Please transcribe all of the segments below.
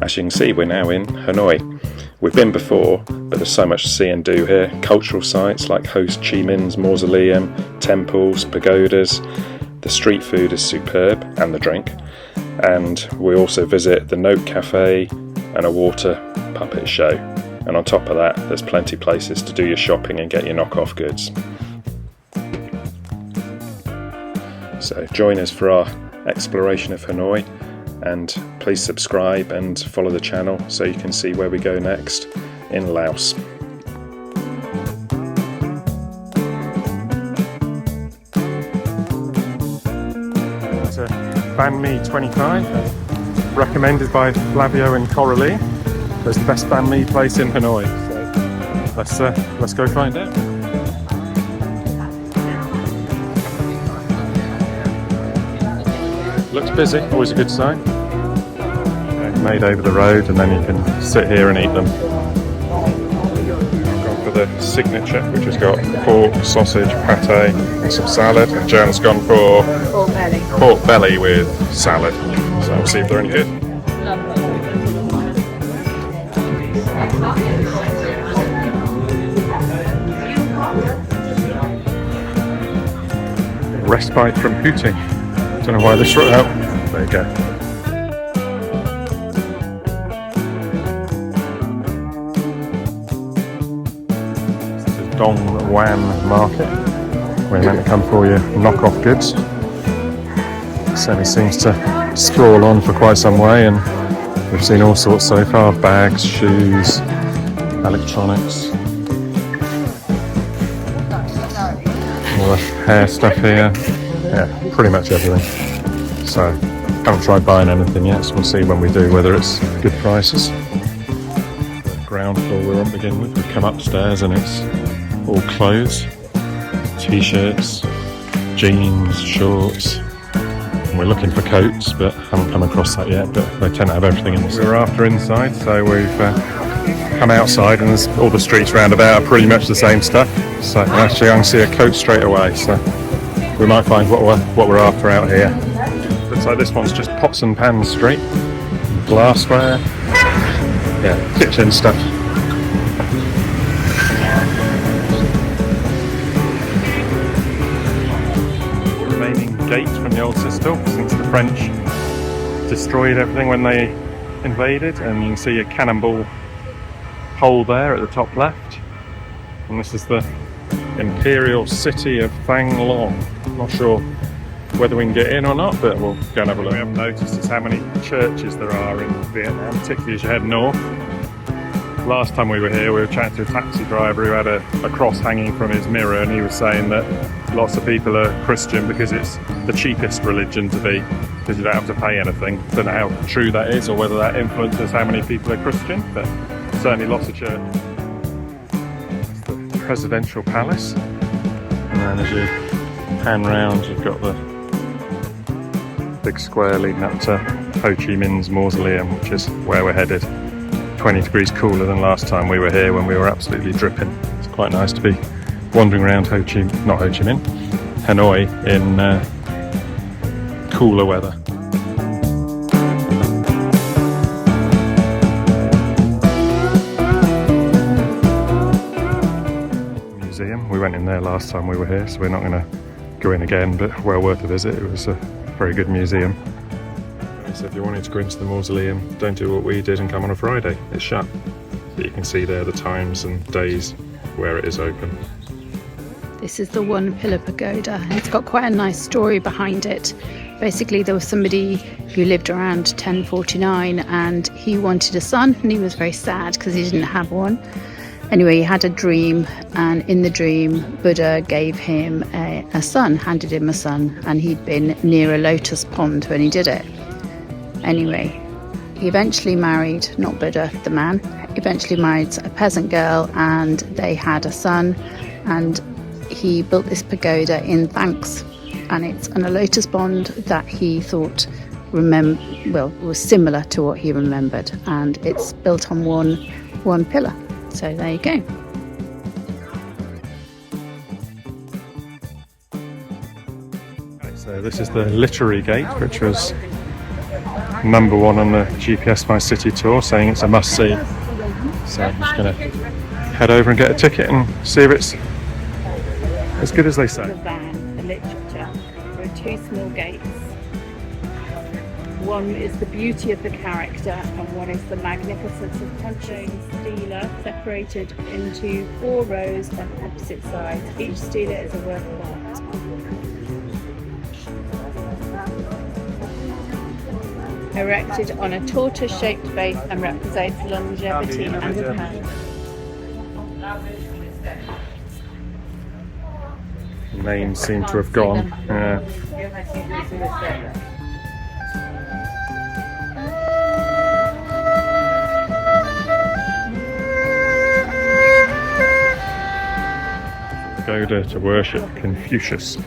As you can see, we're now in Hanoi. We've been before, but there's so much to see and do here. Cultural sites like Ho Chi Minh's mausoleum, temples, pagodas. The street food is superb, and the drink. And we also visit the Note Cafe and a water puppet show. And on top of that, there's plenty of places to do your shopping and get your knockoff goods. So join us for our exploration of Hanoi, and please subscribe and follow the channel so you can see where we go next in Laos. It's a banh mi 25, recommended by Flavio and Coralie. It's the best banh mi place in Hanoi. So let's go find out. Looks busy, always a good sign. Made over the road, and then you can sit here and eat them. I've gone for the signature, which has got pork, sausage, pate, and some salad. And Jan's gone for pork belly with salad. So we'll see if they're any good. Respite from hooting. Don't know why this right out. There you go. This is Dong Wan Market, where you're meant to come for your knockoff goods. Certainly seems to sprawl on for quite some way, and we've seen all sorts so far: bags, shoes, electronics, all the hair stuff here. Yeah, pretty much everything. So, haven't tried buying anything yet, so we'll see when we do whether it's good prices. The ground floor we're on to begin with. We've come upstairs and it's all clothes, t-shirts, jeans, shorts. And we're looking for coats, but haven't come across that yet, but they tend to have everything in this. We're after inside, so we've come outside, and all the streets round about are pretty much the same stuff. So actually I can see a coat straight away, so we might find what we're after out here. Looks like this one's just pots and pans street. Glassware. Yeah, kitchen stuff. Remaining gate from the old citadel, since the French destroyed everything when they invaded. And you can see a cannonball hole there at the top left. And this is the Imperial City of Thang Long. Not sure whether we can get in or not, but we'll go and have a look. We haven't noticed is how many churches there are in Vietnam, particularly as you head north. Last time we were here, we were chatting to a taxi driver who had a cross hanging from his mirror, and he was saying that lots of people are Christian because it's the cheapest religion to be, because you don't have to pay anything. Don't know how true that is or whether that influences how many people are Christian, but certainly lots of churches. That's the presidential palace, and then as you pan round, you've got the big square leading up to Ho Chi Minh's mausoleum, which is where we're headed. 20 degrees cooler than last time we were here when we were absolutely dripping. It's quite nice to be wandering around Hanoi in cooler weather. Museum. We went in there last time we were here, so we're not going to go in again, but well worth a visit. It was a very good museum. So if you wanted to go into the mausoleum, don't do what we did and come on a Friday. It's shut. But you can see there the times and days where it is open. This is the One Pillar Pagoda. It's got quite a nice story behind it. Basically, there was somebody who lived around 1049 and he wanted a son, and he was very sad because he didn't have one. Anyway, he had a dream, and in the dream Buddha gave him a son, handed him a son, and he'd been near a lotus pond when he did it. Anyway, he eventually married, not Buddha, the man, eventually married a peasant girl, and they had a son, and he built this pagoda in thanks, and it's on a lotus pond that he thought was similar to what he remembered, and it's built on one pillar. So there you go. Okay, so this is the literary gate, which was #1 on the GPS My City tour, saying it's a must-see. So I'm just going to head over and get a ticket and see if it's as good as they say. The van, the literature. There are 2 small gates. One is the beauty of the character and one is the magnificence of punching stela, separated into 4 rows on opposite sides. Each stela is a work of art. Erected on a tortoise-shaped base and represents longevity and repose. Names seem to have gone. Yeah. Pagoda to worship Confucius.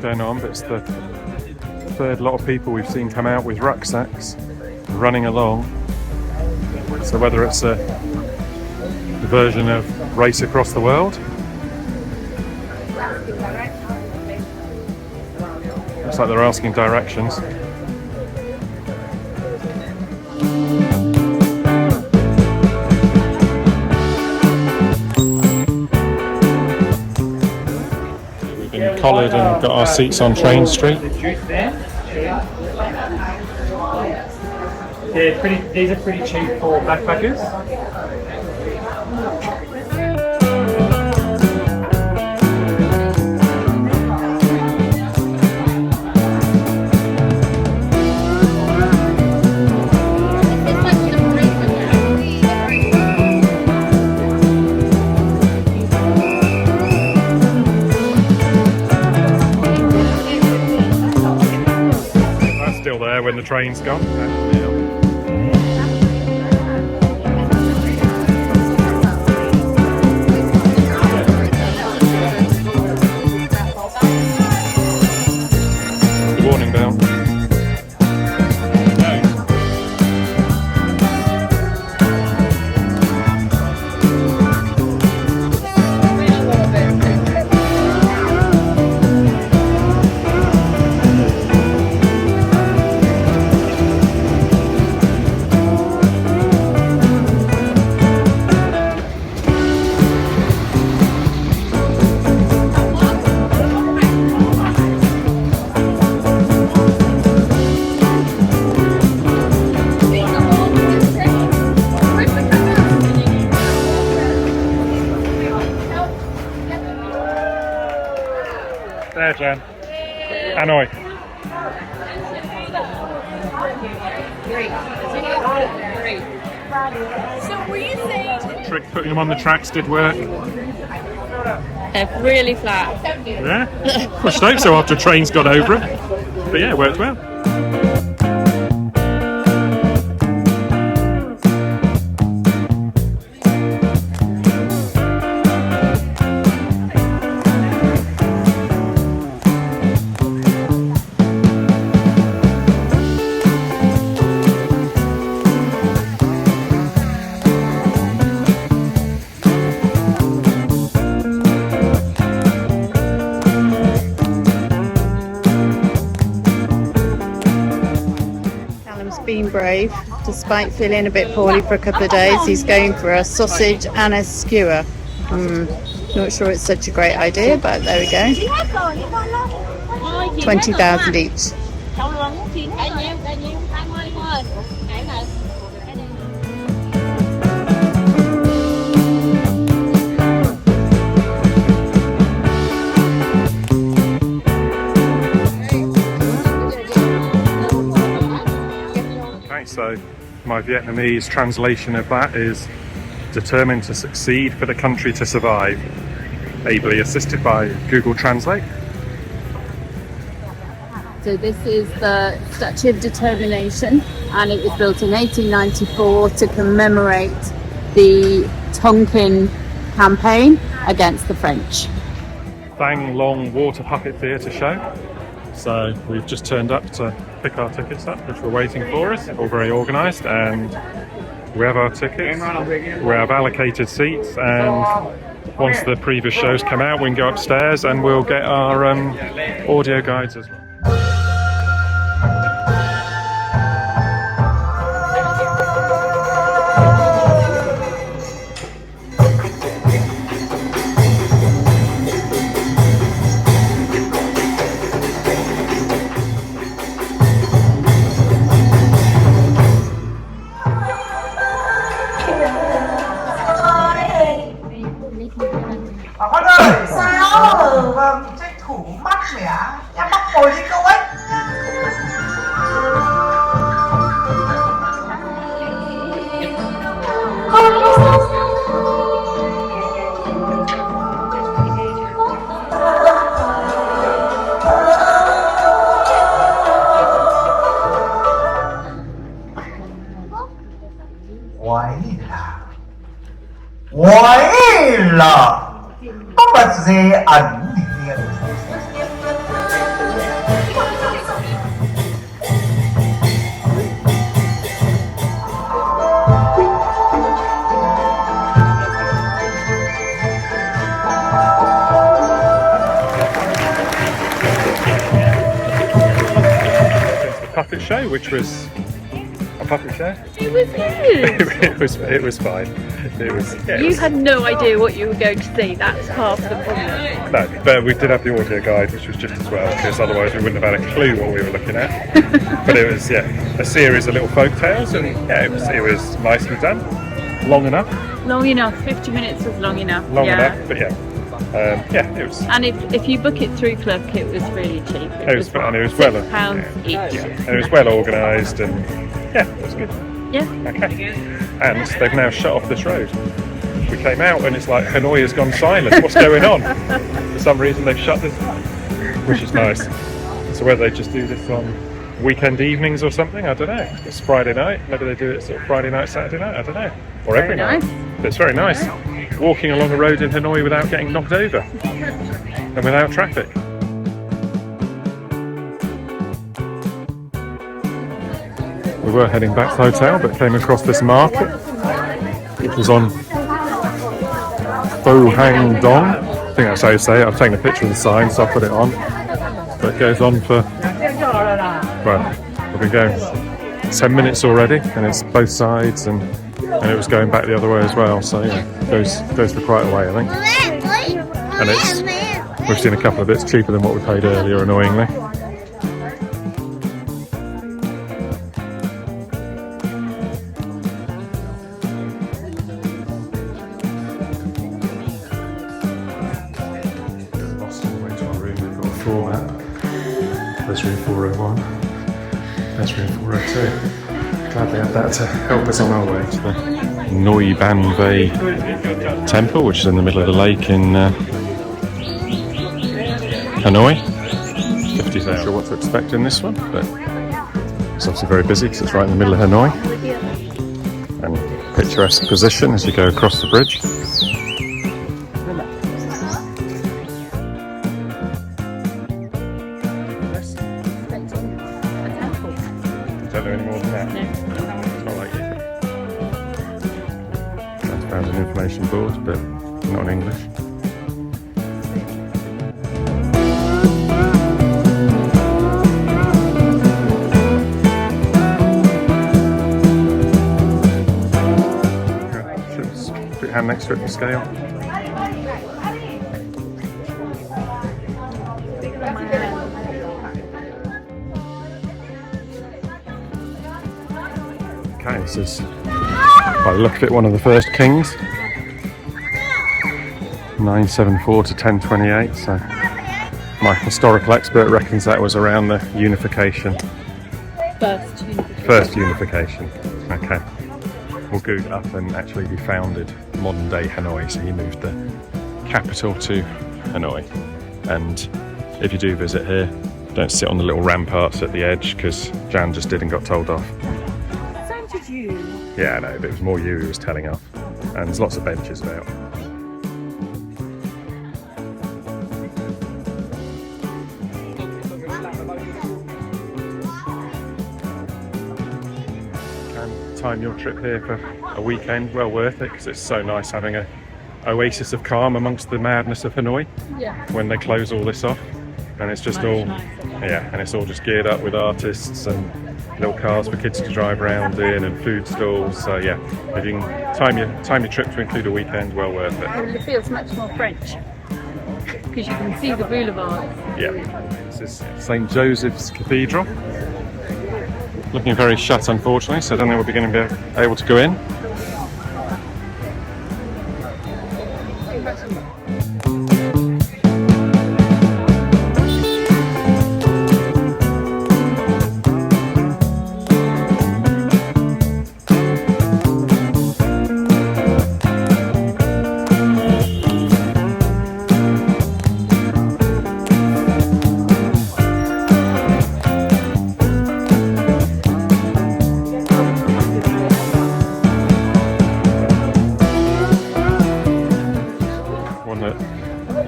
Going on, but it's the third lot of people we've seen come out with rucksacks running along. So whether it's a version of Race Across the World, looks like they're asking directions. Collared and got our seats on Train Street. These are pretty cheap for backpackers. When the train's gone. The warning bell. There, Jan. Hanoi. So were you saying Trick putting them on the tracks did work. they're really flat? Yeah. I should hope so after a train's got over it. But yeah, it worked well. Been brave, despite feeling a bit poorly for a couple of days. He's going for a sausage and a skewer. Not sure it's such a great idea, but there we go. 20,000 each. So my Vietnamese translation of that is determined to succeed for the country to survive, ably assisted by Google Translate. So this is the Statue of Determination, and it was built in 1894 to commemorate the Tonkin campaign against the French. Thang Long Water Puppet Theatre show. So we've just turned up to pick our tickets up, which were waiting for us, all very organised, and we have our tickets, we have allocated seats, and once the previous shows come out we can go upstairs and we'll get our audio guides as well. Sao vâng tranh thủ mắt mẻ em bắt hồi đi câu ấy. Quái là có vật gì ẩn hiện. Puppet show, which was a puppet show. It was good. it was fine. It was. Yeah, You had no idea what you were going to see. That's half the problem. No, but we did have the audio guide, which was just as well, because otherwise we wouldn't have had a clue what we were looking at. But it was, a series of little folk tales, and it was nicely done. Long enough. Long enough. 50 minutes was long enough. Long enough, but it was. And if you book it through Club, it was really cheap. It was well. £6 each. Yeah, and it was well organised, and it was good. Yeah. Okay. And they've now shut off this road. We came out and it's like Hanoi has gone silent. What's going on? For some reason they've shut this, which is nice. So whether they just do this on weekend evenings or something, I don't know. It's Friday night. Maybe they do it sort of Friday night, Saturday night. I don't know. Or every night. But it's very nice. Walking along a road in Hanoi without getting knocked over and without traffic. We were heading back to the hotel, but came across this market, which was on Pho Hang Dong. I think that's how you say it. I've taken a picture of the sign, so I'll put it on. But it goes on for, well, we've been going 10 minutes already, and it's both sides, and it was going back the other way as well. So it goes for quite a way, I think. And we've seen a couple of bits cheaper than what we paid earlier, annoyingly. There's room 401, there's room 402. Glad they had that to help us on our way to the Ngoc Son Temple, which is in the middle of the lake in Hanoi. 50,000. Not sure what to expect in this one, but it's obviously very busy because it's right in the middle of Hanoi. And picturesque position as you go across the bridge. Don't know any more than that. No. It's not like you. I found an information board, but not in English. Put your hand next to it and scale. Okay, this is, by the look of it, one of the first kings. 974 to 1028, so my historical expert reckons that was around the unification. First unification. Okay. We'll Google up and actually he founded modern day Hanoi, so he moved the capital to Hanoi. And if you do visit here, Don't sit on the little ramparts at the edge because Jan just did and got told off. So did you. Yeah, I know, but it was more you who was telling off. And there's lots of benches about. Can time your trip here for a weekend, well worth it, because it's so nice having a oasis of calm amongst the madness of Hanoi Yeah. when they close all this off. And it's just all, yeah, and it's all just geared up with artists and little cars for kids to drive around in and food stalls. So yeah, if you can time your trip to include a weekend, well worth it. And it feels much more French because you can see the boulevards. Yeah, this is St. Joseph's Cathedral. Looking very shut, unfortunately, so I don't know if we're going to be able to go in.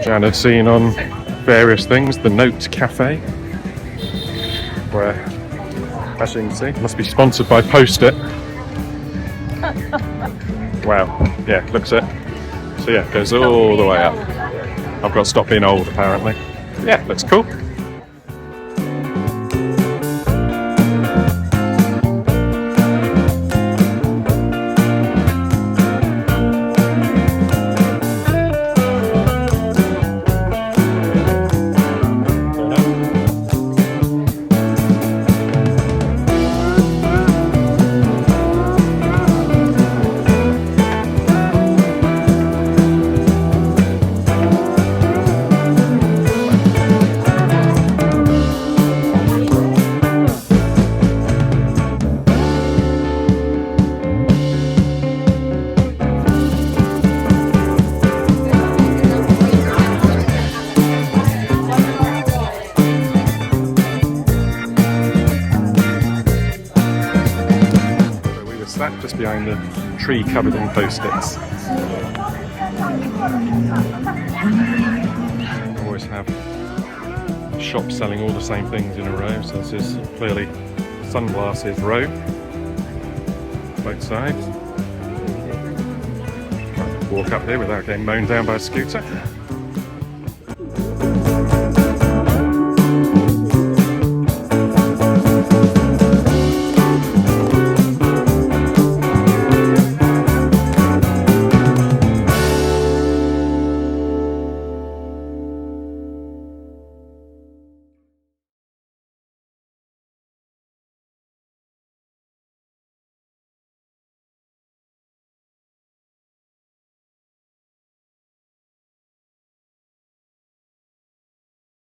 Jan had seen on various things, the Note Cafe, where, as you can see, must be sponsored by Post-it. Wow, yeah, looks it. So yeah, it goes all the way up. I've got to stop being old, apparently. Yeah, looks cool. Just behind the tree covered in Post-its. Always have shops selling all the same things in a row, so this is clearly Sunglasses Row, both sides. Try to walk up here without getting mown down by a scooter.